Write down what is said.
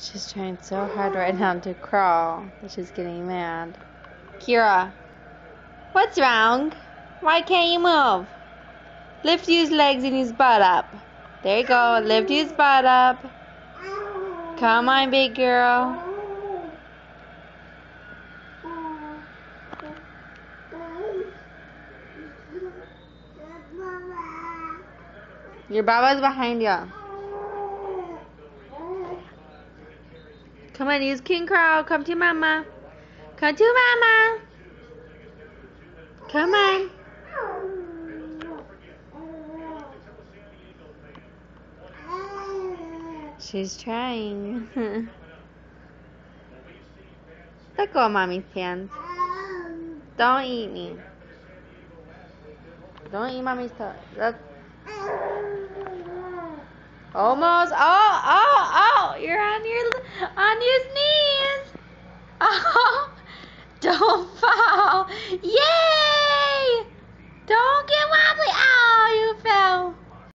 She's trying so hard right now to crawl, but she's getting mad. Kira, what's wrong? Why can't you move? Lift his legs and his butt up. There you go. Lift his butt up. Come on, big girl. Your baba's behind you. Come on, use king crow. Come to mama. Come to mama. Come on. She's trying. Let go of mommy's hands. Don't eat me. Don't eat mommy's toes. Look. Almost. Oh! You're on your knees. Oh! Don't fall. Yay!